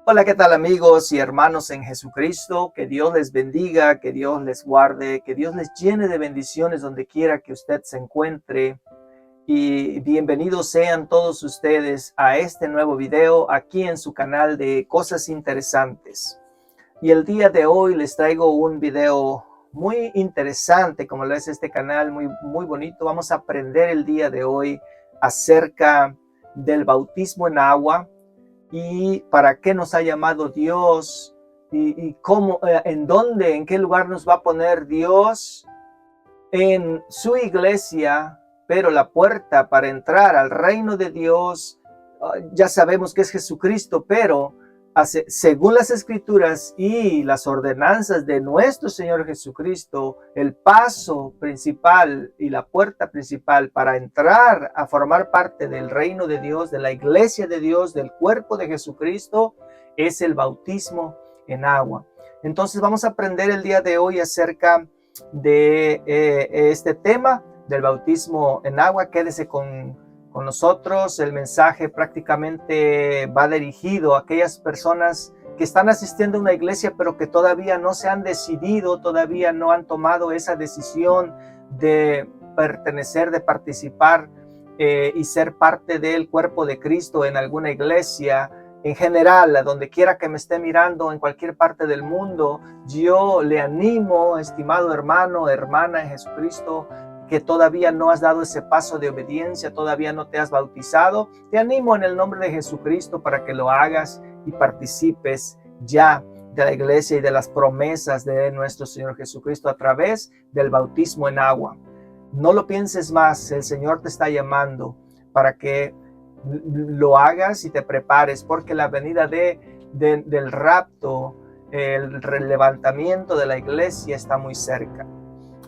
Hola, ¿qué tal amigos y hermanos en Jesucristo? Que Dios les bendiga, que Dios les guarde, que Dios les llene de bendiciones donde quiera que usted se encuentre. Y bienvenidos sean todos ustedes a este nuevo video aquí en su canal de Cosas Interesantes. Y el día de hoy les traigo un video muy interesante, como lo es este canal, muy bonito. Vamos a aprender el día de hoy acerca del bautismo en agua y para qué nos ha llamado Dios y cómo, en dónde, en qué lugar nos va a poner Dios en su iglesia. Pero la puerta para entrar al reino de Dios, ya sabemos que es Jesucristo, pero según las escrituras y las ordenanzas de nuestro Señor Jesucristo, el paso principal y la puerta principal para entrar a formar parte del reino de Dios, de la iglesia de Dios, del cuerpo de Jesucristo, es el bautismo en agua. Entonces vamos a aprender el día de hoy acerca de este tema del bautismo en agua. Quédese con nosotros. El mensaje prácticamente va dirigido a aquellas personas que están asistiendo a una iglesia pero que todavía no se han decidido, todavía no han tomado esa decisión de pertenecer, de participar y ser parte del cuerpo de Cristo en alguna iglesia. En general, a donde quiera que me esté mirando, en cualquier parte del mundo, yo le animo, estimado hermano, hermana en Jesucristo, que todavía no has dado ese paso de obediencia, todavía no te has bautizado, te animo en el nombre de Jesucristo para que lo hagas y participes ya de la iglesia y de las promesas de nuestro Señor Jesucristo a través del bautismo en agua. No lo pienses más, el Señor te está llamando para que lo hagas y te prepares, porque la venida del rapto, el levantamiento de la iglesia está muy cerca.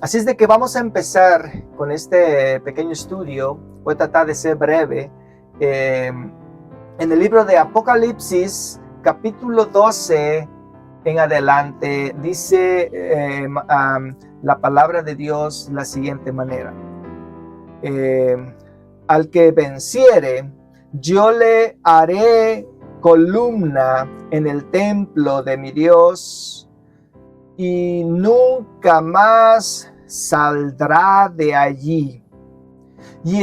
Así es de que vamos a empezar con este pequeño estudio. Voy a tratar de ser breve. En el libro de Apocalipsis, capítulo 12 en adelante, dice la palabra de Dios la siguiente manera. Al que venciere, yo le haré columna en el templo de mi Dios, y nunca más saldrá de allí. Y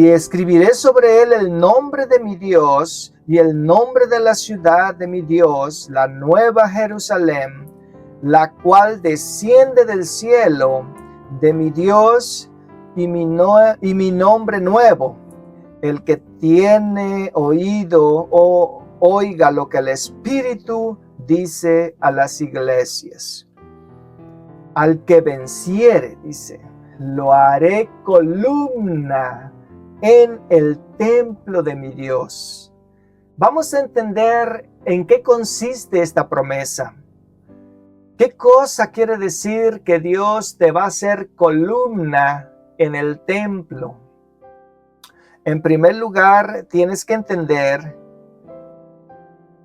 escribiré sobre él el nombre de mi Dios y el nombre de la ciudad de mi Dios, la nueva Jerusalén, la cual desciende del cielo de mi Dios, y mi nombre nuevo. El que tiene oído, oiga lo que el Espíritu dice a las iglesias. Al que venciere, dice, lo haré columna en el templo de mi Dios. Vamos a entender en qué consiste esta promesa. ¿Qué cosa quiere decir que Dios te va a hacer columna en el templo? En primer lugar, tienes que entender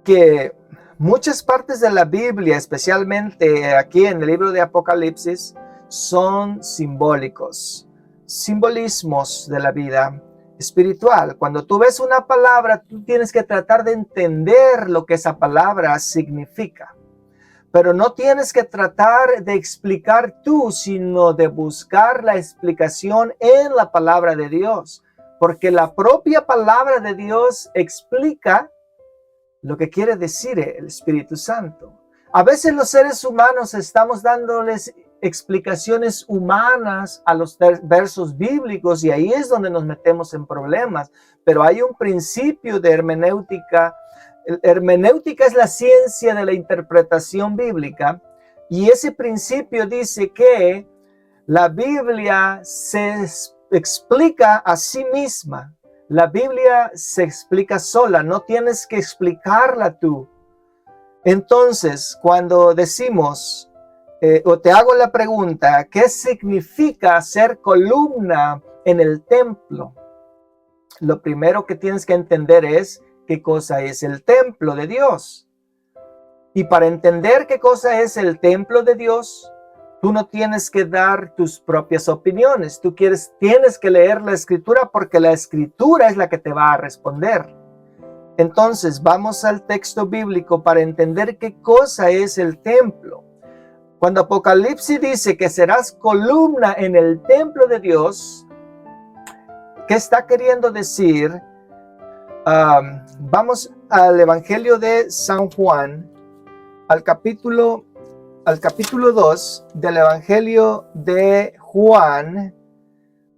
que muchas partes de la Biblia, especialmente aquí en el libro de Apocalipsis, son simbólicos, simbolismos de la vida espiritual. Cuando tú ves una palabra, tú tienes que tratar de entender lo que esa palabra significa. Pero no tienes que tratar de explicar tú, sino de buscar la explicación en la palabra de Dios. Porque la propia palabra de Dios explica lo que quiere decir el Espíritu Santo. A veces los seres humanos estamos dándoles explicaciones humanas a los versos bíblicos, y ahí es donde nos metemos en problemas. Pero hay un principio de hermenéutica. Hermenéutica es la ciencia de la interpretación bíblica, y ese principio dice que la Biblia se explica a sí misma. La Biblia se explica sola, no tienes que explicarla tú. Entonces, cuando decimos, o te hago la pregunta, ¿qué significa ser columna en el templo? Lo primero que tienes que entender es qué cosa es el templo de Dios. Y para entender qué cosa es el templo de Dios, tú no tienes que dar tus propias opiniones. Tienes que leer la Escritura, porque la Escritura es la que te va a responder. Entonces, vamos al texto bíblico para entender qué cosa es el templo. Cuando Apocalipsis dice que serás columna en el templo de Dios, ¿qué está queriendo decir? Vamos al Evangelio de San Juan, al capítulo 2 del Evangelio de Juan,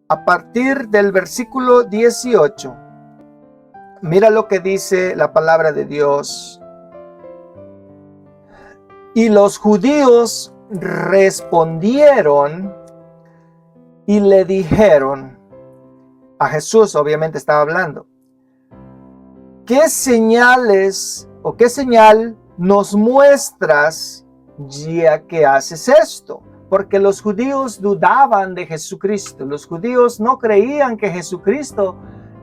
a partir del versículo 18. Mira lo que dice la palabra de Dios. Y los judíos respondieron y le dijeron, a Jesús obviamente estaba hablando, ¿qué señales o qué señal nos muestras ya que haces esto? Porque los judíos dudaban de Jesucristo. Los judíos no creían que Jesucristo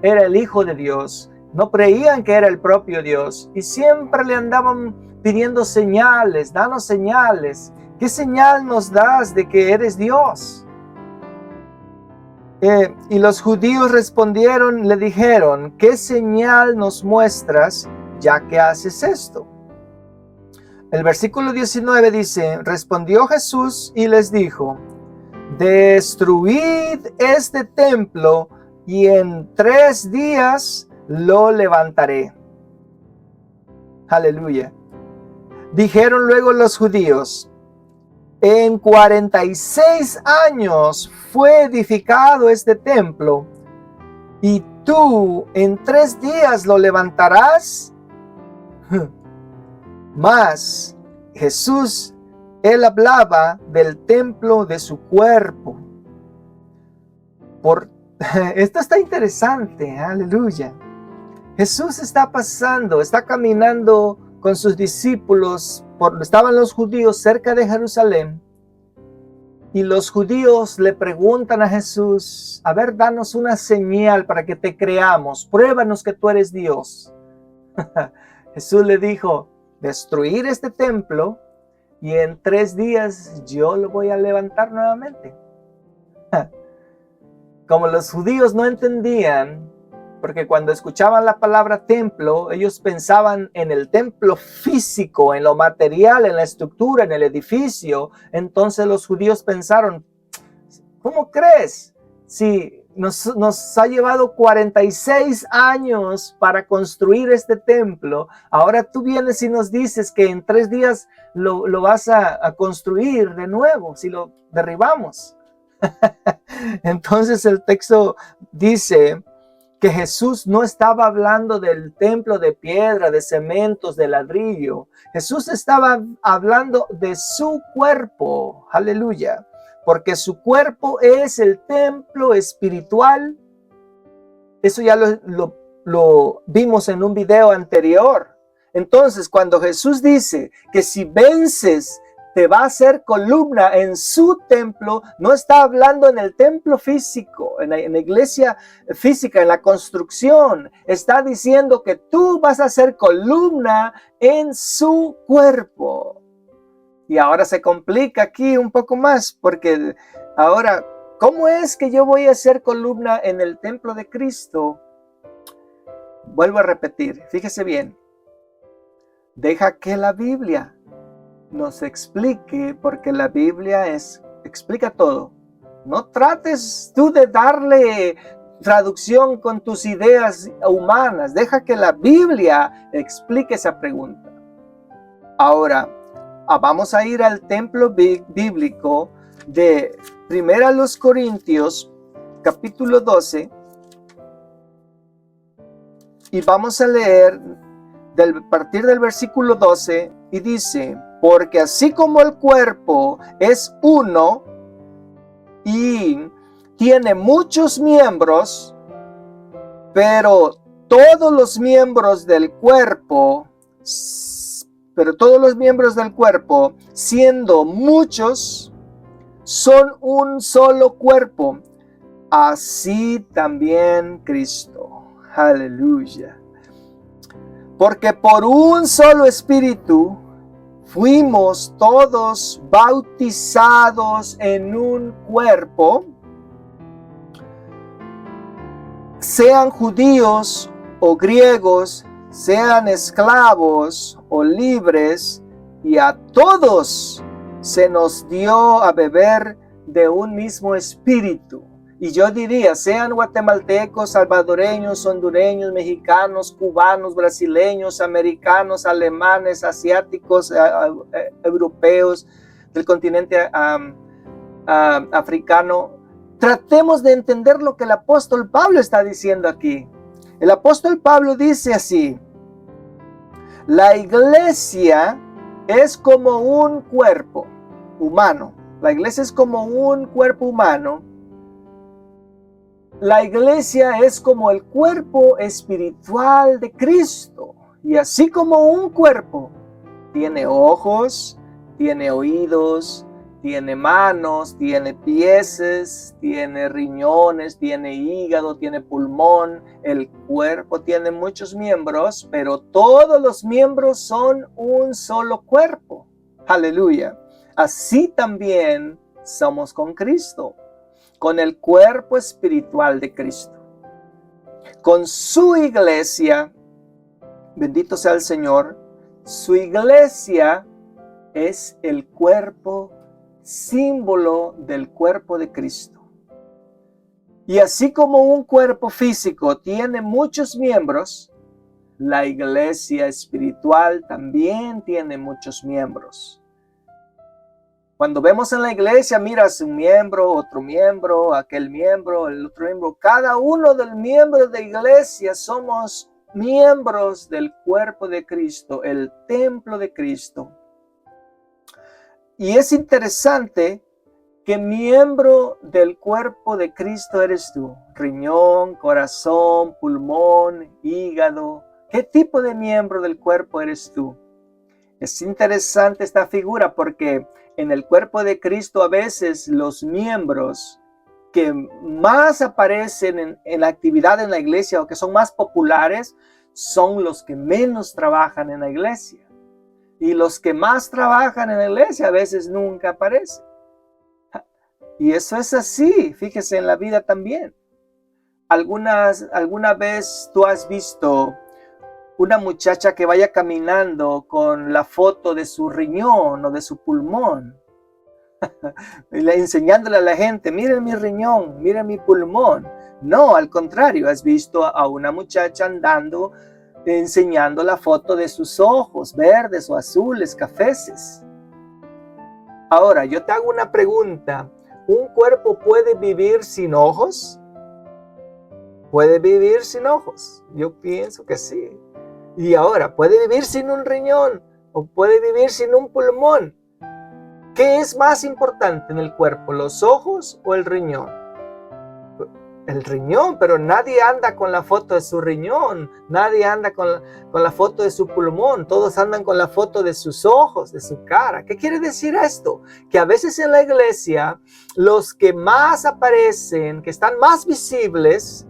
era el Hijo de Dios. No creían que era el propio Dios. Y siempre le andaban pidiendo señales. Danos señales. ¿Qué señal nos das de que eres Dios? Y los judíos respondieron, le dijeron, ¿qué señal nos muestras ya que haces esto? El versículo 19 dice, respondió Jesús y les dijo, destruid este templo y en 3 días lo levantaré. Aleluya. Dijeron luego los judíos, en 46 años fue edificado este templo, y tú en 3 días lo levantarás. Mas Jesús, él hablaba del templo de su cuerpo. Esto está interesante, aleluya. Jesús está pasando, está caminando con sus discípulos, estaban los judíos cerca de Jerusalén, y los judíos le preguntan a Jesús, a ver, danos una señal para que te creamos, pruébanos que tú eres Dios. Jesús le dijo, destruir este templo y en 3 días yo lo voy a levantar nuevamente. Como los judíos no entendían, porque cuando escuchaban la palabra templo, ellos pensaban en el templo físico, en lo material, en la estructura, en el edificio. Entonces los judíos pensaron, ¿cómo crees? Si nos ha llevado 46 años para construir este templo, ahora tú vienes y nos dices que en 3 días lo vas a construir de nuevo, si lo derribamos. Entonces el texto dice que Jesús no estaba hablando del templo de piedra, de cementos, de ladrillo. Jesús estaba hablando de su cuerpo. Aleluya. Porque su cuerpo es el templo espiritual. Eso ya lo vimos en un video anterior. Entonces, cuando Jesús dice que si vences, te va a hacer columna en su templo, no está hablando en el templo físico, en la iglesia física, en la construcción. Está diciendo que tú vas a ser columna en su cuerpo. Y ahora se complica aquí un poco más, porque ahora, ¿cómo es que yo voy a ser columna en el templo de Cristo? Vuelvo a repetir, fíjese bien. Deja que la Biblia nos explique, porque la Biblia explica todo. No trates tú de darle traducción con tus ideas humanas. Deja que la Biblia explique esa pregunta. Ahora, vamos a ir al templo bíblico de 1 Corintios, capítulo 12, y vamos a leer a partir del versículo 12, y dice, porque así como el cuerpo es uno y tiene muchos miembros, pero todos los miembros del cuerpo, siendo muchos, son un solo cuerpo, así también Cristo. Aleluya. Porque por un solo espíritu fuimos todos bautizados en un cuerpo, sean judíos o griegos, sean esclavos o libres, y a todos se nos dio a beber de un mismo espíritu. Y yo diría, sean guatemaltecos, salvadoreños, hondureños, mexicanos, cubanos, brasileños, americanos, alemanes, asiáticos, europeos, del continente africano, tratemos de entender lo que el apóstol Pablo está diciendo aquí. El apóstol Pablo dice así: la iglesia es como un cuerpo humano. La iglesia es como un cuerpo humano. La iglesia es como el cuerpo espiritual de Cristo. Y así como un cuerpo tiene ojos, tiene oídos, tiene manos, tiene pies, tiene riñones, tiene hígado, tiene pulmón. El cuerpo tiene muchos miembros, pero todos los miembros son un solo cuerpo. Aleluya. Así también somos con Cristo, con el cuerpo espiritual de Cristo, con su iglesia. Bendito sea el Señor. Su iglesia es el cuerpo, símbolo del cuerpo de Cristo. Y así como un cuerpo físico tiene muchos miembros, la iglesia espiritual también tiene muchos miembros. Cuando vemos en la iglesia, miras un miembro, otro miembro, aquel miembro, el otro miembro. Cada uno de los miembros de la iglesia somos miembros del cuerpo de Cristo, el templo de Cristo. Y es interesante que miembro del cuerpo de Cristo eres tú. Riñón, corazón, pulmón, hígado. ¿Qué tipo de miembro del cuerpo eres tú? Es interesante esta figura porque en el cuerpo de Cristo a veces los miembros que más aparecen en la actividad en la iglesia o que son más populares son los que menos trabajan en la iglesia. Y los que más trabajan en la iglesia a veces nunca aparecen. Y eso es así, fíjese en la vida también. ¿Alguna vez tú has visto una muchacha que vaya caminando con la foto de su riñón o de su pulmón? Enseñándole a la gente, miren mi riñón, miren mi pulmón. No, al contrario, has visto a una muchacha andando enseñando la foto de sus ojos, verdes o azules, cafeces. Ahora, yo te hago una pregunta. ¿Un cuerpo puede vivir sin ojos? ¿Puede vivir sin ojos? Yo pienso que sí. Y ahora, ¿puede vivir sin un riñón? ¿O puede vivir sin un pulmón? ¿Qué es más importante en el cuerpo, los ojos o el riñón? El riñón, pero nadie anda con la foto de su riñón, nadie anda con la foto de su pulmón, todos andan con la foto de sus ojos, de su cara. ¿Qué quiere decir esto? Que a veces en la iglesia, los que más aparecen, que están más visibles,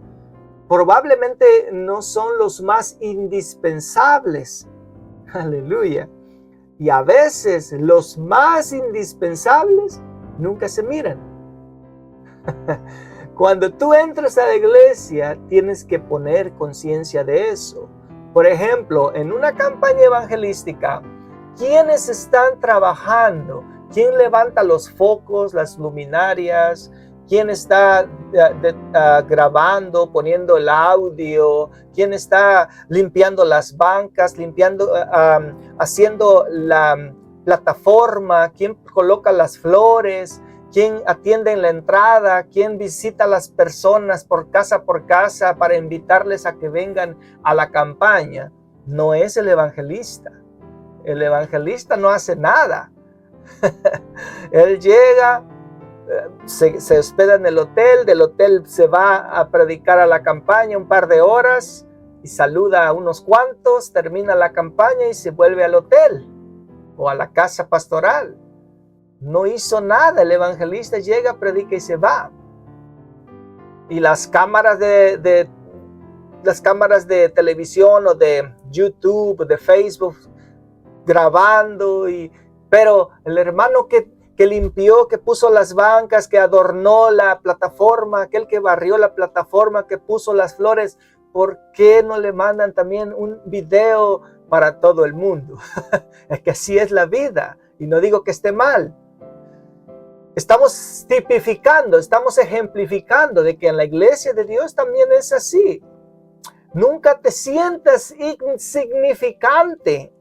probablemente no son los más indispensables. Aleluya. Y a veces los más indispensables nunca se miran. Cuando tú entras a la iglesia, tienes que poner conciencia de eso. Por ejemplo, en una campaña evangelística, ¿quiénes están trabajando? ¿Quién levanta los focos, las luminarias? ¿Quién está grabando, poniendo el audio? ¿Quién está limpiando las bancas, haciendo la plataforma? ¿Quién coloca las flores? ¿Quién atiende en la entrada? ¿Quién visita a las personas por casa para invitarles a que vengan a la campaña? No es el evangelista. El evangelista no hace nada. Él llega, se hospeda en el hotel, del hotel se va a predicar a la campaña un par de horas y saluda a unos cuantos, termina la campaña y se vuelve al hotel o a la casa pastoral. No hizo nada, el evangelista llega, predica y se va. Y las cámaras de televisión o de YouTube, de Facebook, grabando, pero el hermano que limpió, que puso las bancas, que adornó la plataforma, aquel que barrió la plataforma, que puso las flores, ¿por qué no le mandan también un video para todo el mundo? Es que así es la vida, y no digo que esté mal. Estamos tipificando, estamos ejemplificando de que en la iglesia de Dios también es así. Nunca te sientas insignificante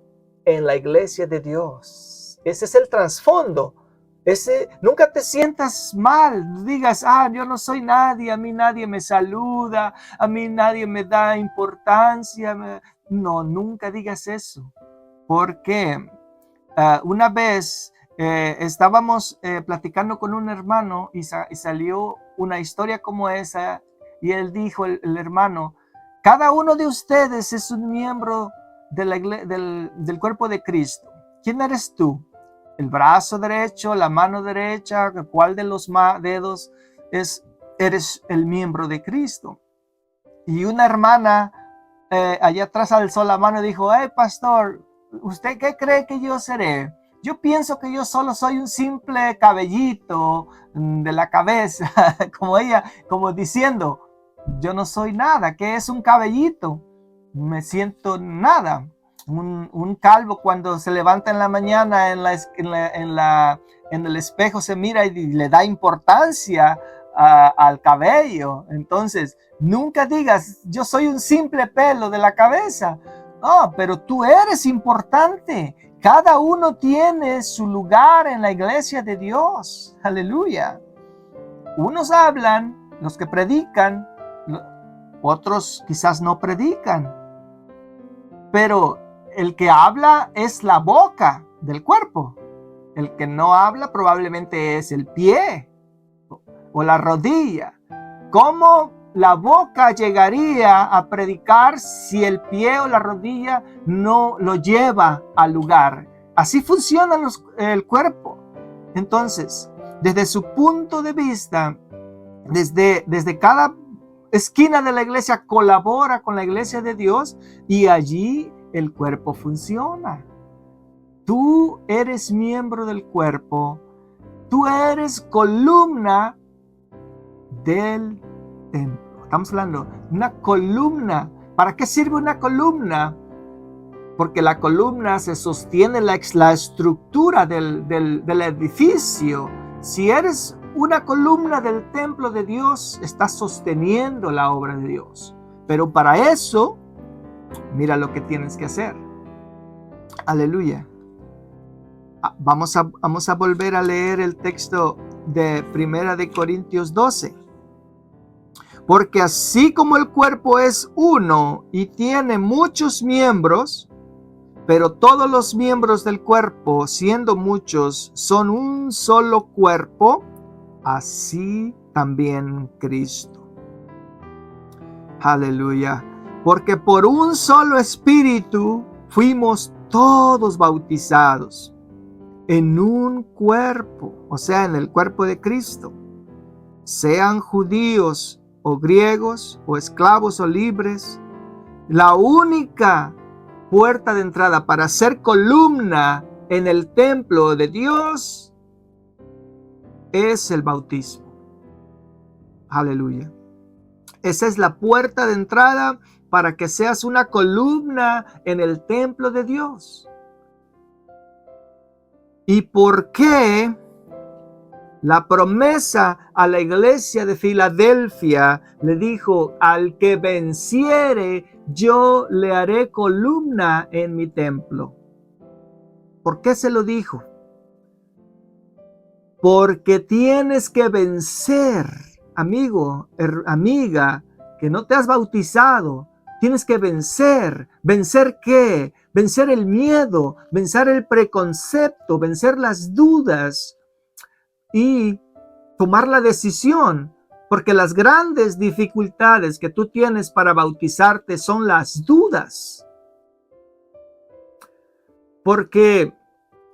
en la iglesia de Dios. Ese es el trasfondo. Nunca te sientas mal, digas, yo no soy nadie, a mí nadie me saluda, a mí nadie me da importancia. No, nunca digas eso. Porque una vez estábamos platicando con un hermano y salió una historia como esa, y él dijo, el hermano, cada uno de ustedes es un miembro del cuerpo de Cristo. ¿Quién eres tú? ¿El brazo derecho, la mano derecha? ¿Cuál de los dedos eres el miembro de Cristo? Y una hermana allá atrás alzó la mano y dijo, hey pastor, ¿usted qué cree que yo seré? Yo pienso que yo solo soy un simple cabellito de la cabeza, como diciendo, yo no soy nada. ¿Qué es un cabellito? Me siento nada. Un calvo cuando se levanta en la mañana en el espejo se mira y le da importancia al cabello. Entonces, nunca digas, yo soy un simple pelo de la cabeza. No, pero tú eres importante. Cada uno tiene su lugar en la iglesia de Dios. Aleluya. Unos hablan, los que predican, otros quizás no predican. Pero el que habla es la boca del cuerpo. El que no habla probablemente es el pie o la rodilla. ¿Cómo la boca llegaría a predicar si el pie o la rodilla no lo lleva al lugar? Así funciona el cuerpo. Entonces, desde su punto de vista, desde cada esquina de la iglesia colabora con la iglesia de Dios y allí el cuerpo funciona. Tú eres miembro del cuerpo, tú eres columna del templo. Estamos hablando de una columna. ¿Para qué sirve una columna? Porque la columna se sostiene la estructura del edificio. Si eres una columna del templo de Dios, estás sosteniendo la obra de Dios. Pero para eso, mira lo que tienes que hacer. Aleluya. Vamos a volver a leer el texto de 1 Corintios 12. Porque así como el cuerpo es uno y tiene muchos miembros, pero todos los miembros del cuerpo, siendo muchos, son un solo cuerpo, así también Cristo. Aleluya. Porque por un solo espíritu fuimos todos bautizados en un cuerpo, o sea, en el cuerpo de Cristo. Sean judíos o griegos o esclavos o libres, la única puerta de entrada para ser columna en el templo de Dios es el bautismo. Aleluya. Esa es la puerta de entrada para que seas una columna en el templo de Dios. ¿Y por qué la promesa a la iglesia de Filadelfia le dijo, al que venciere, yo le haré columna en mi templo? ¿Por qué se lo dijo? Porque tienes que vencer, amigo, amiga, que no te has bautizado. Tienes que vencer. ¿Vencer qué? Vencer el miedo, vencer el preconcepto, vencer las dudas y tomar la decisión. Porque las grandes dificultades que tú tienes para bautizarte son las dudas. Porque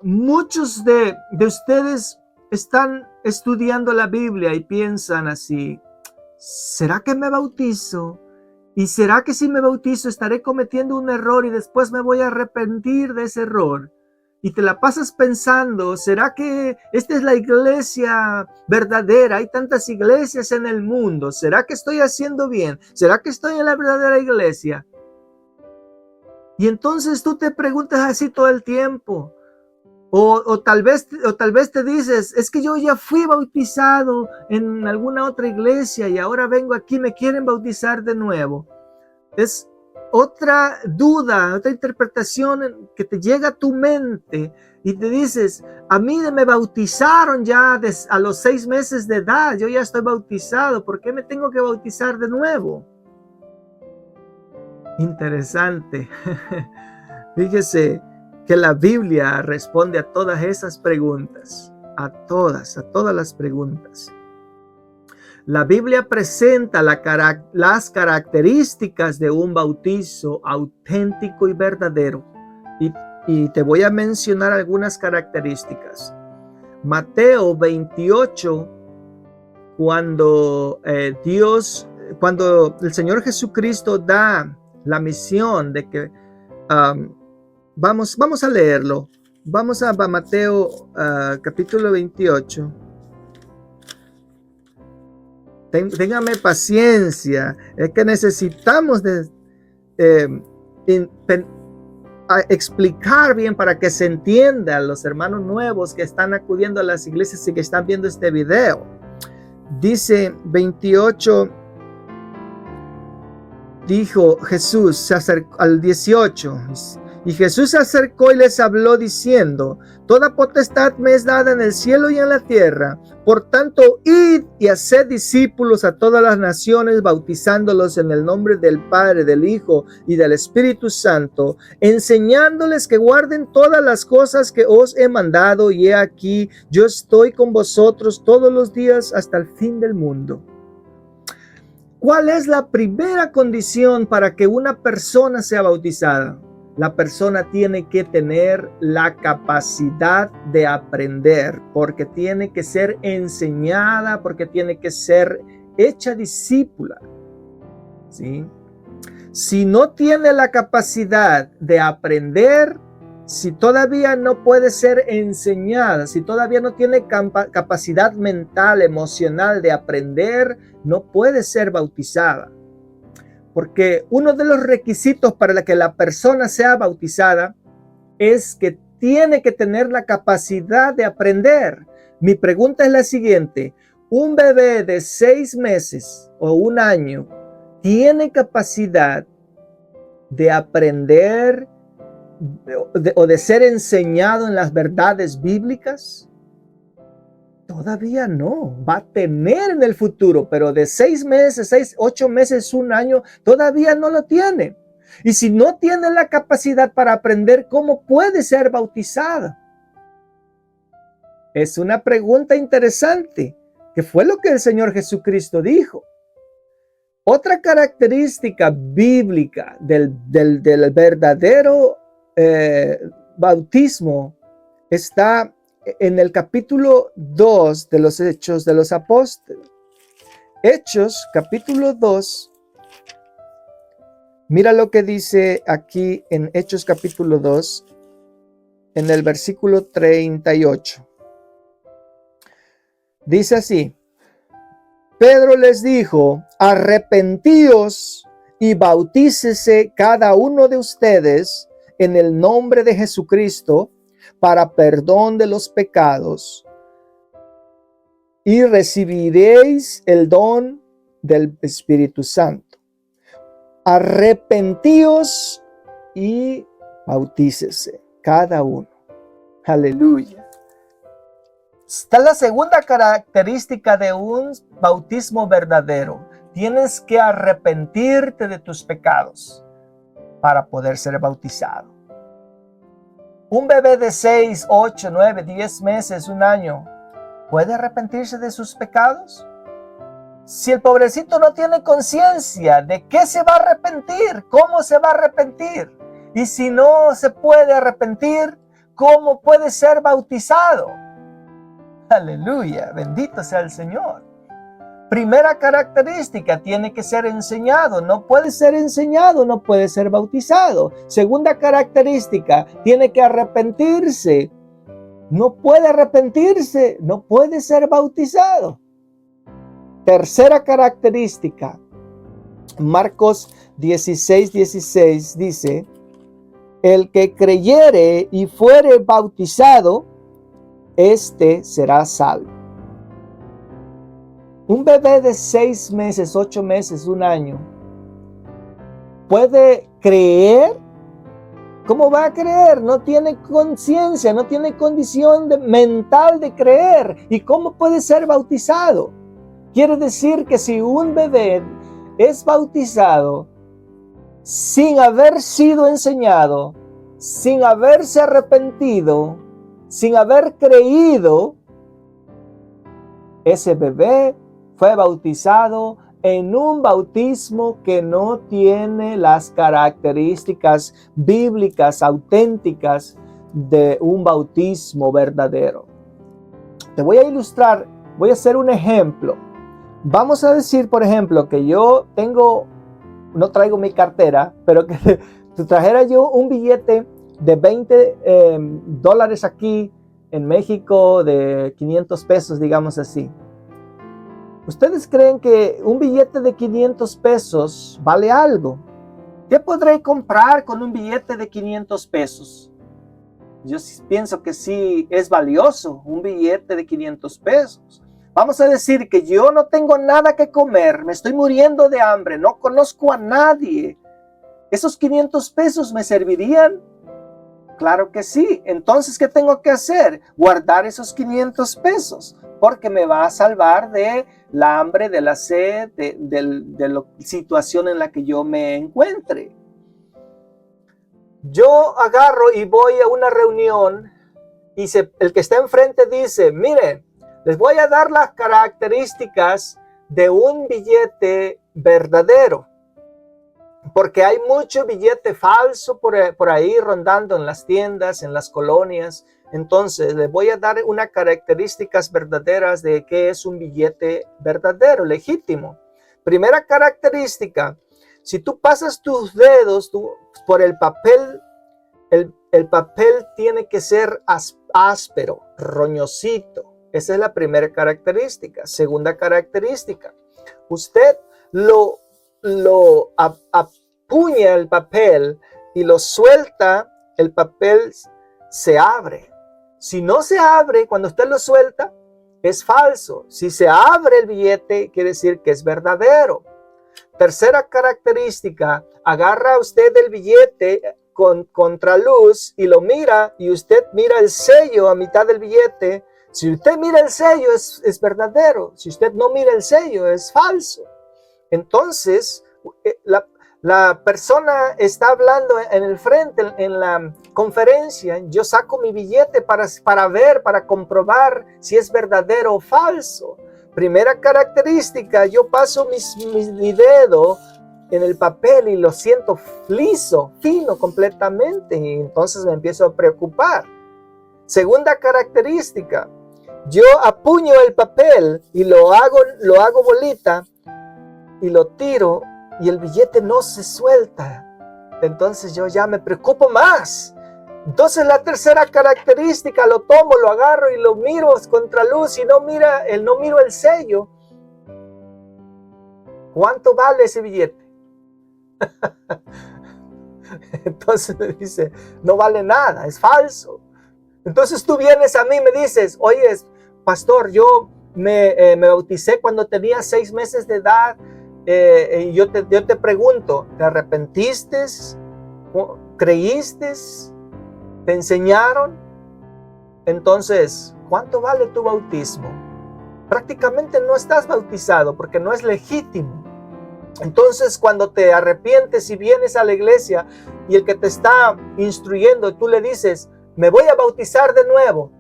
muchos de ustedes están estudiando la Biblia y piensan así, ¿será que me bautizo? ¿Y será que si me bautizo estaré cometiendo un error y después me voy a arrepentir de ese error? y te la pasas pensando, ¿será que esta es la iglesia verdadera? Hay tantas iglesias en el mundo. ¿Será que estoy haciendo bien? ¿Será que estoy en la verdadera iglesia? Y entonces tú te preguntas así todo el tiempo. O tal vez te dices, es que yo ya fui bautizado en alguna otra iglesia y ahora vengo aquí, me quieren bautizar de nuevo. Es otra duda, otra interpretación que te llega a tu mente y te dices, a mí me bautizaron ya a los 6 meses de edad, yo ya estoy bautizado, ¿por qué me tengo que bautizar de nuevo? Interesante. Fíjese que la Biblia responde a todas esas preguntas, a todas las preguntas. La Biblia presenta las características de un bautizo auténtico y verdadero. Y te voy a mencionar algunas características. Mateo 28, cuando el Señor Jesucristo da la misión de que vamos a leerlo. Vamos a Mateo capítulo 28. Téngame paciencia, es que necesitamos explicar bien para que se entienda a los hermanos nuevos que están acudiendo a las iglesias y que están viendo este video. Dice 28, dijo Jesús, se acercó al 18, y Jesús se acercó y les habló diciendo, toda potestad me es dada en el cielo y en la tierra. Por tanto, id y haced discípulos a todas las naciones, bautizándolos en el nombre del Padre, del Hijo y del Espíritu Santo, enseñándoles que guarden todas las cosas que os he mandado, y he aquí, yo estoy con vosotros todos los días hasta el fin del mundo. ¿Cuál es la primera condición para que una persona sea bautizada? La persona tiene que tener la capacidad de aprender, porque tiene que ser enseñada, porque tiene que ser hecha discípula. ¿Sí? Si no tiene la capacidad de aprender, si todavía no puede ser enseñada, si todavía no tiene capacidad mental, emocional de aprender, no puede ser bautizada. Porque uno de los requisitos para que la persona sea bautizada es que tiene que tener la capacidad de aprender. Mi pregunta es la siguiente: ¿un bebé de 6 meses o 1 año tiene capacidad de aprender o de ser enseñado en las verdades bíblicas? Todavía no, va a tener en el futuro, pero de 6 meses, 8 meses, 1 año, todavía no lo tiene. Y si no tiene la capacidad para aprender, ¿cómo puede ser bautizada? Es una pregunta interesante, que fue lo que el Señor Jesucristo dijo. Otra característica bíblica del verdadero bautismo está en el capítulo 2 de los Hechos de los Apóstoles. Hechos, capítulo 2. Mira lo que dice aquí en Hechos, capítulo 2, en el versículo 38. Dice así: Pedro les dijo, arrepentíos y bautícese cada uno de ustedes en el nombre de Jesucristo para perdón de los pecados, y recibiréis el don del Espíritu Santo. Arrepentíos y bautícese cada uno. Aleluya. Esta es la segunda característica de un bautismo verdadero. Tienes que arrepentirte de tus pecados para poder ser bautizado. Un bebé de 6, 8, 9, 10 meses, 1 año, ¿puede arrepentirse de sus pecados? Si el pobrecito no tiene conciencia, ¿de qué se va a arrepentir? ¿Cómo se va a arrepentir? Y si no se puede arrepentir, ¿cómo puede ser bautizado? Aleluya, bendito sea el Señor. Primera característica, tiene que ser enseñado. No puede ser enseñado, no puede ser bautizado. Segunda característica, tiene que arrepentirse. No puede arrepentirse, no puede ser bautizado. Tercera característica, Marcos 16:16 dice, el que creyere y fuere bautizado, este será salvo. Un bebé de 6 meses, 8 meses, 1 año, ¿puede creer? ¿Cómo va a creer? No tiene conciencia, no tiene condición mental de creer. ¿Y cómo puede ser bautizado? Quiere decir que si un bebé es bautizado sin haber sido enseñado, sin haberse arrepentido, sin haber creído, ese bebé fue bautizado en un bautismo que no tiene las características bíblicas auténticas de un bautismo verdadero. Te voy a ilustrar, voy a hacer un ejemplo. Vamos a decir, por ejemplo, que yo no traigo mi cartera, pero que trajera yo un billete de $20 aquí en México, de 500 pesos, digamos así. ¿Ustedes creen que un billete de 500 pesos vale algo? ¿Qué podré comprar con un billete de 500 pesos? Yo pienso que sí es valioso un billete de 500 pesos. Vamos a decir que yo no tengo nada que comer, me estoy muriendo de hambre, no conozco a nadie. ¿Esos 500 pesos me servirían? Claro que sí. Entonces, ¿qué tengo que hacer? Guardar esos 500 pesos, porque me va a salvar de la hambre, de la sed, de la situación en la que yo me encuentre. Yo agarro y voy a una reunión y el que está enfrente dice, miren, les voy a dar las características de un billete verdadero, porque hay mucho billete falso por ahí rondando en las tiendas, en las colonias. Entonces, les voy a dar unas características verdaderas de qué es un billete verdadero, legítimo. Primera característica, si tú pasas tus dedos por el papel, el papel tiene que ser áspero, roñosito. Esa es la primera característica. Segunda característica, usted lo apuña el papel y lo suelta, el papel se abre. Si no se abre, cuando usted lo suelta, es falso. Si se abre el billete, quiere decir que es verdadero. Tercera característica, agarra usted el billete con contraluz y lo mira, y usted mira el sello a mitad del billete. Si usted mira el sello, es verdadero. Si usted no mira el sello, es falso. Entonces, la persona está hablando en el frente, en la conferencia. Yo saco mi billete para ver, para comprobar si es verdadero o falso. Primera característica, yo paso mi dedo en el papel y lo siento liso, fino completamente, y entonces me empiezo a preocupar. Segunda característica, yo apuño el papel y lo hago bolita y lo tiro, y el billete no se suelta. Entonces yo ya me preocupo más. Entonces la tercera característica, lo tomo, lo agarro y lo miro contra luz y no miro el sello. ¿Cuánto vale ese billete? Entonces me dice, no vale nada, es falso. Entonces tú vienes a mí y me dices, oye, pastor, yo me bauticé cuando tenía 6 meses de edad. Y yo te pregunto, ¿te arrepentiste? ¿Creíste? ¿Te enseñaron? Entonces, ¿cuánto vale tu bautismo? Prácticamente no estás bautizado porque no es legítimo. Entonces, cuando te arrepientes y vienes a la iglesia y el que te está instruyendo, tú le dices, me voy a bautizar de nuevo.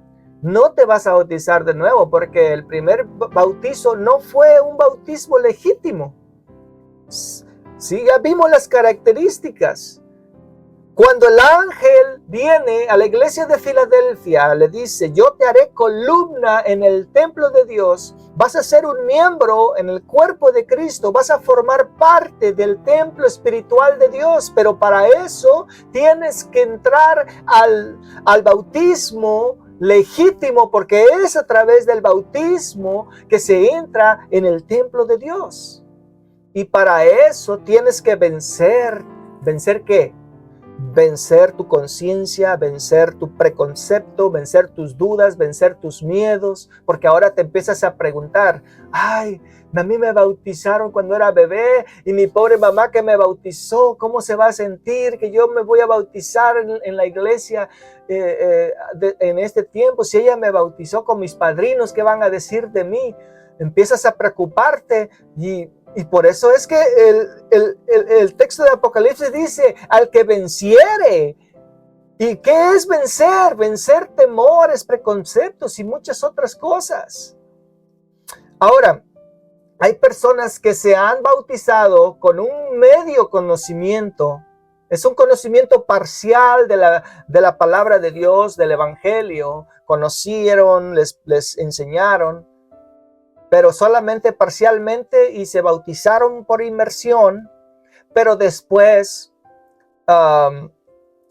No te vas a bautizar de nuevo porque el primer bautizo no fue un bautismo legítimo. Sí, ya vimos las características. Cuando el ángel viene a la iglesia de Filadelfia, le dice, yo te haré columna en el templo de Dios, vas a ser un miembro en el cuerpo de Cristo, vas a formar parte del templo espiritual de Dios, pero para eso tienes que entrar al bautismo legítimo, porque es a través del bautismo que se entra en el templo de Dios. Y para eso tienes que vencer. ¿Vencer qué? Vencer tu conciencia, vencer tu preconcepto, vencer tus dudas, vencer tus miedos, porque ahora te empiezas a preguntar, ay, a mí me bautizaron cuando era bebé y mi pobre mamá que me bautizó, ¿cómo se va a sentir que yo me voy a bautizar en la iglesia en este tiempo? Si ella me bautizó con mis padrinos, ¿qué van a decir de mí? Empiezas a preocuparte y por eso es que el texto de Apocalipsis dice, al que venciere. ¿Y qué es vencer? Vencer temores, preconceptos y muchas otras cosas. Ahora, hay personas que se han bautizado con un medio conocimiento. Es un conocimiento parcial de la palabra de Dios, del evangelio. Conocieron, les enseñaron, pero solamente parcialmente y se bautizaron por inmersión, pero después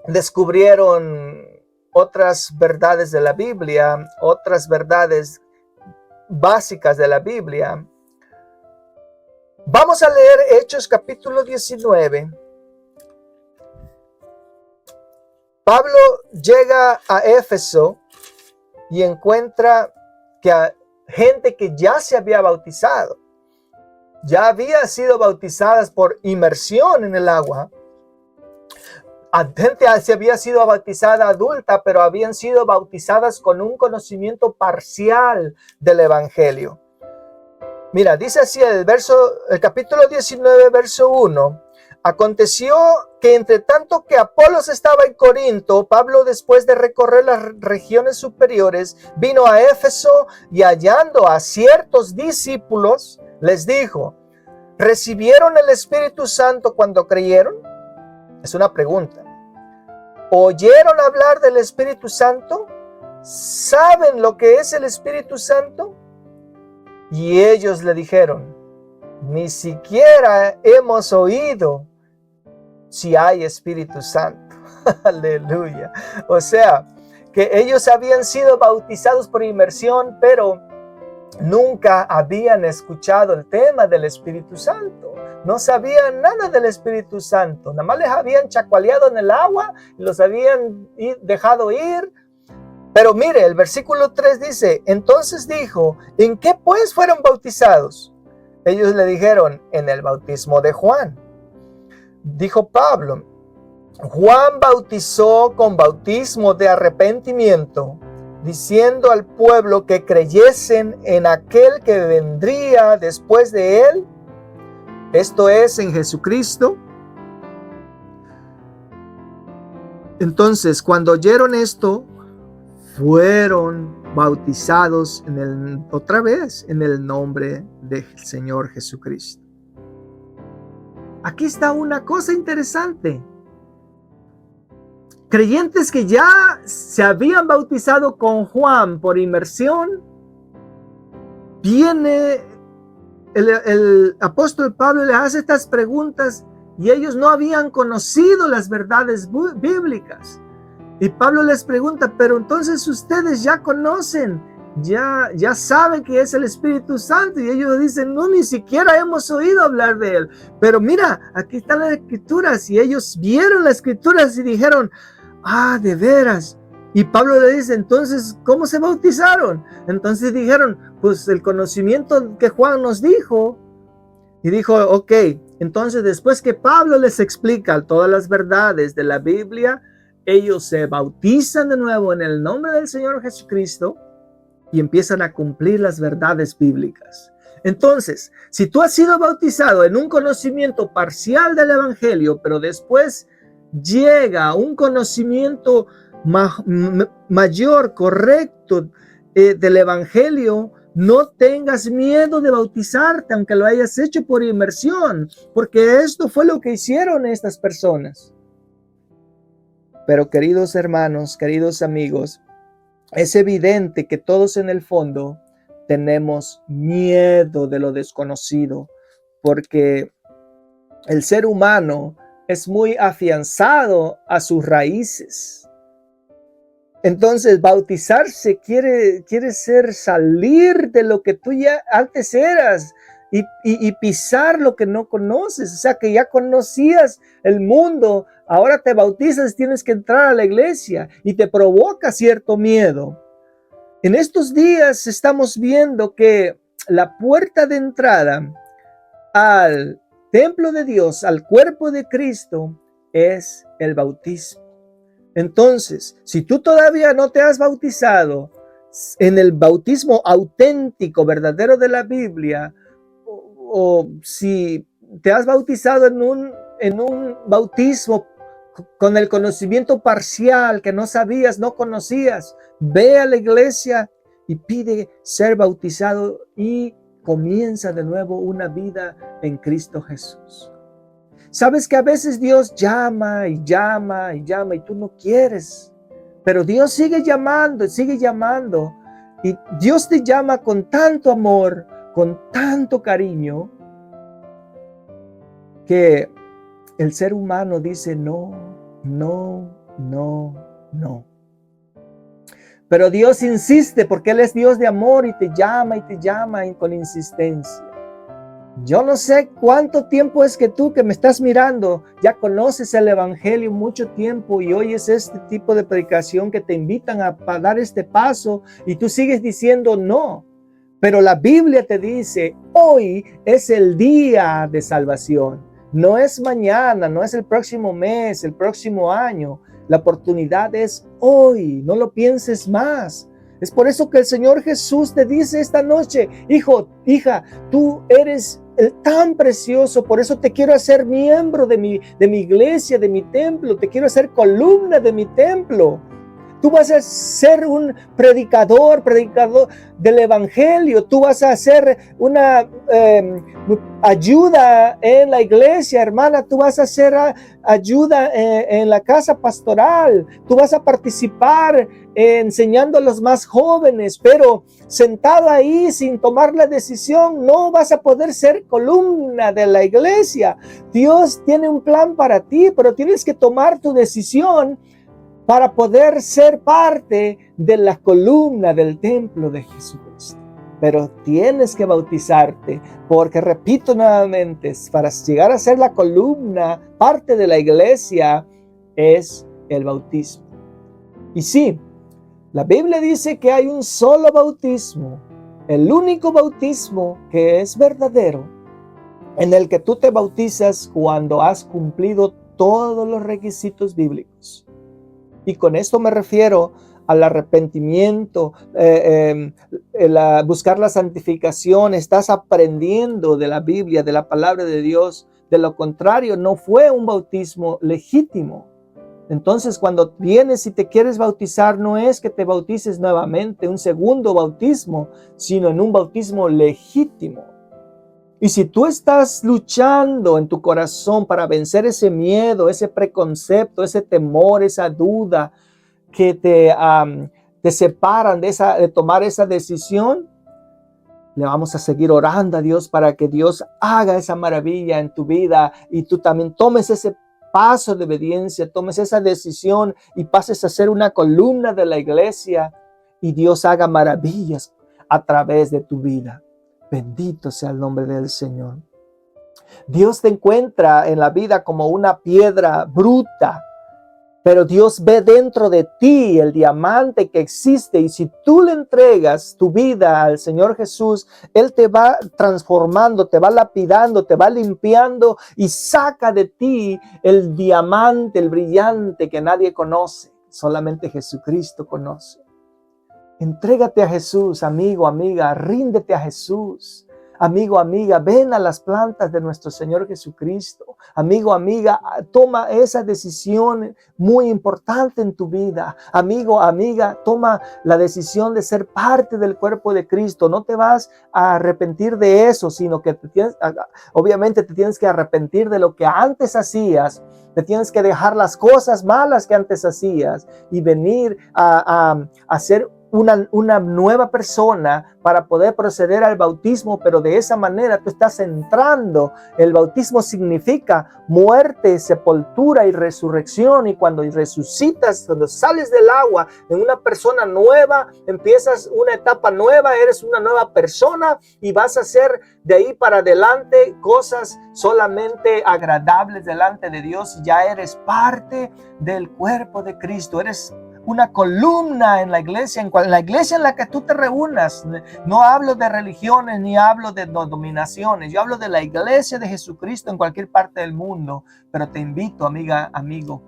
descubrieron otras verdades de la Biblia, otras verdades básicas de la Biblia. Vamos a leer Hechos capítulo 19. Pablo llega a Éfeso y encuentra que gente que ya se había bautizado, ya había sido bautizadas por inmersión en el agua. Gente se había sido bautizada adulta, pero habían sido bautizadas con un conocimiento parcial del evangelio. Mira, dice así el capítulo 19, verso 1. Aconteció que entre tanto que Apolos estaba en Corinto, Pablo, después de recorrer las regiones superiores, vino a Éfeso y hallando a ciertos discípulos, les dijo, ¿recibieron el Espíritu Santo cuando creyeron? Es una pregunta. ¿Oyeron hablar del Espíritu Santo? ¿Saben lo que es el Espíritu Santo? Y ellos le dijeron, ni siquiera hemos oído si hay Espíritu Santo. Aleluya. O sea, que ellos habían sido bautizados por inmersión, pero nunca habían escuchado el tema del Espíritu Santo. No sabían nada del Espíritu Santo. Nada más les habían chacualeado en el agua, los habían dejado ir. Pero mire, el versículo 3 dice, entonces dijo, ¿en qué pues fueron bautizados? Ellos le dijeron, en el bautismo de Juan. Dijo Pablo, Juan bautizó con bautismo de arrepentimiento, diciendo al pueblo que creyesen en aquel que vendría después de él, esto es, en Jesucristo. Entonces, cuando oyeron esto, fueron bautizados otra vez en el nombre del Señor Jesucristo. Aquí está una cosa interesante. Creyentes que ya se habían bautizado con Juan por inmersión, viene el apóstol Pablo, le hace estas preguntas y ellos no habían conocido las verdades bíblicas. Y Pablo les pregunta, pero entonces ustedes ya conocen, ya saben que es el Espíritu Santo. Y ellos dicen, no, ni siquiera hemos oído hablar de él. Pero mira, aquí están las escrituras. Y ellos vieron las escrituras y dijeron, de veras. Y Pablo le dice, entonces, ¿cómo se bautizaron? Entonces dijeron, pues el conocimiento que Juan nos dijo. Y dijo, ok, entonces después que Pablo les explica todas las verdades de la Biblia, ellos se bautizan de nuevo en el nombre del Señor Jesucristo y empiezan a cumplir las verdades bíblicas. Entonces, si tú has sido bautizado en un conocimiento parcial del evangelio, pero después llega un conocimiento mayor, correcto del evangelio, no tengas miedo de bautizarte, aunque lo hayas hecho por inmersión, porque esto fue lo que hicieron estas personas. Pero queridos hermanos, queridos amigos, es evidente que todos en el fondo tenemos miedo de lo desconocido, porque el ser humano es muy afianzado a sus raíces. Entonces, bautizarse quiere ser salir de lo que tú ya antes eras y pisar lo que no conoces. O sea, que ya conocías el mundo, ahora te bautizas, tienes que entrar a la iglesia y te provoca cierto miedo. En estos días estamos viendo que la puerta de entrada al templo de Dios, al cuerpo de Cristo, es el bautismo. Entonces, si tú todavía no te has bautizado en el bautismo auténtico, verdadero de la Biblia, o si te has bautizado en un bautismo con el conocimiento parcial que no sabías, no conocías, ve a la iglesia y pide ser bautizado y comienza de nuevo una vida en Cristo Jesús. Sabes que a veces Dios llama y llama y llama y tú no quieres, pero Dios sigue llamando y Dios te llama con tanto amor, con tanto cariño, que el ser humano dice no, no, no, no. Pero Dios insiste porque Él es Dios de amor y te llama con insistencia. Yo no sé cuánto tiempo es que tú que me estás mirando ya conoces el evangelio mucho tiempo y oyes este tipo de predicación que te invitan a dar este paso y tú sigues diciendo no. Pero la Biblia te dice, hoy es el día de salvación. No es mañana, no es el próximo mes, el próximo año. La oportunidad es hoy, no lo pienses más. Es por eso que el Señor Jesús te dice esta noche, hijo, hija, tú eres tan precioso, por eso te quiero hacer miembro de mi iglesia, de mi templo, te quiero hacer columna de mi templo. Tú vas a ser un predicador del evangelio. Tú vas a ser una ayuda en la iglesia, hermana. Tú vas a hacer ayuda en la casa pastoral. Tú vas a participar enseñando a los más jóvenes, pero sentado ahí sin tomar la decisión, no vas a poder ser columna de la iglesia. Dios tiene un plan para ti, pero tienes que tomar tu decisión para poder ser parte de la columna del templo de Jesucristo. Pero tienes que bautizarte, porque repito nuevamente, para llegar a ser la columna, parte de la iglesia, es el bautismo. Y sí, la Biblia dice que hay un solo bautismo, el único bautismo que es verdadero, en el que tú te bautizas cuando has cumplido todos los requisitos bíblicos. Y con esto me refiero al arrepentimiento, buscar la santificación. Estás aprendiendo de la Biblia, de la palabra de Dios. De lo contrario, no fue un bautismo legítimo. Entonces, cuando vienes y te quieres bautizar, no es que te bautices nuevamente, un segundo bautismo, sino en un bautismo legítimo. Y si tú estás luchando en tu corazón para vencer ese miedo, ese preconcepto, ese temor, esa duda que te separan de tomar esa decisión, le vamos a seguir orando a Dios para que Dios haga esa maravilla en tu vida y tú también tomes ese paso de obediencia, tomes esa decisión y pases a ser una columna de la iglesia y Dios haga maravillas a través de tu vida. Bendito sea el nombre del Señor. Dios te encuentra en la vida como una piedra bruta, pero Dios ve dentro de ti el diamante que existe y si tú le entregas tu vida al Señor Jesús, Él te va transformando, te va lapidando, te va limpiando y saca de ti el diamante, el brillante que nadie conoce, solamente Jesucristo conoce. Entrégate a Jesús, amigo, amiga, ríndete a Jesús. Amigo, amiga, ven a las plantas de nuestro Señor Jesucristo. Amigo, amiga, toma esa decisión muy importante en tu vida. Amigo, amiga, toma la decisión de ser parte del cuerpo de Cristo. No te vas a arrepentir de eso, sino que obviamente te tienes que arrepentir de lo que antes hacías Te tienes que dejar las cosas malas que antes hacías y venir a ser una nueva persona para poder proceder al bautismo, pero de esa manera tú estás entrando. El bautismo significa muerte, sepultura y resurrección, y cuando resucitas, cuando sales del agua en una persona nueva, empiezas una etapa nueva, eres una nueva persona y vas a hacer de ahí para adelante cosas solamente agradables delante de Dios. Ya eres parte del cuerpo de Cristo, eres una columna en la iglesia, en la que tú te reúnas. No hablo de religiones ni hablo de dominaciones. Yo hablo de la iglesia de Jesucristo en cualquier parte del mundo. Pero te invito, amiga, amigo,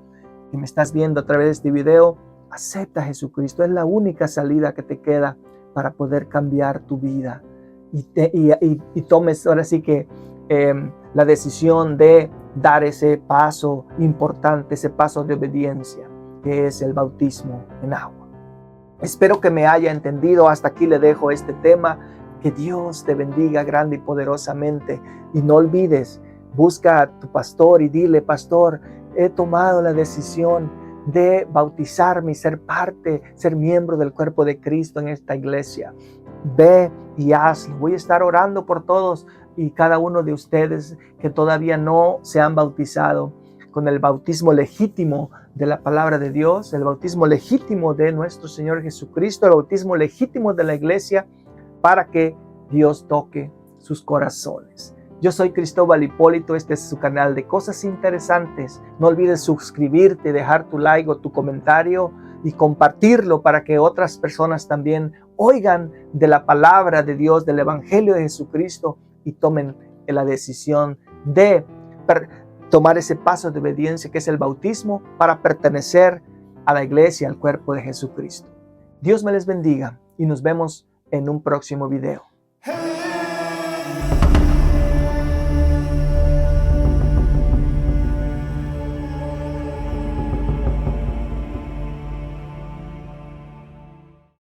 que me estás viendo a través de este video, acepta a Jesucristo. Es la única salida que te queda para poder cambiar tu vida. Y tomes ahora sí que la decisión de dar ese paso importante, ese paso de obediencia, que es el bautismo en agua. Espero que me haya entendido. Hasta aquí le dejo este tema. Que Dios te bendiga grande y poderosamente. Y no olvides, busca a tu pastor y dile: pastor, he tomado la decisión de bautizarme y ser parte, ser miembro del cuerpo de Cristo en esta iglesia. Ve y hazlo. Voy a estar orando por todos y cada uno de ustedes que todavía no se han bautizado con el bautismo legítimo de la palabra de Dios, el bautismo legítimo de nuestro Señor Jesucristo, el bautismo legítimo de la iglesia, para que Dios toque sus corazones. Yo soy Cristóbal Hipólito, este es su canal de Cosas Interesantes. No olvides suscribirte, dejar tu like o tu comentario y compartirlo para que otras personas también oigan de la palabra de Dios, del Evangelio de Jesucristo, y tomen la decisión de tomar ese paso de obediencia que es el bautismo para pertenecer a la iglesia, al cuerpo de Jesucristo. Dios me les bendiga y nos vemos en un próximo video.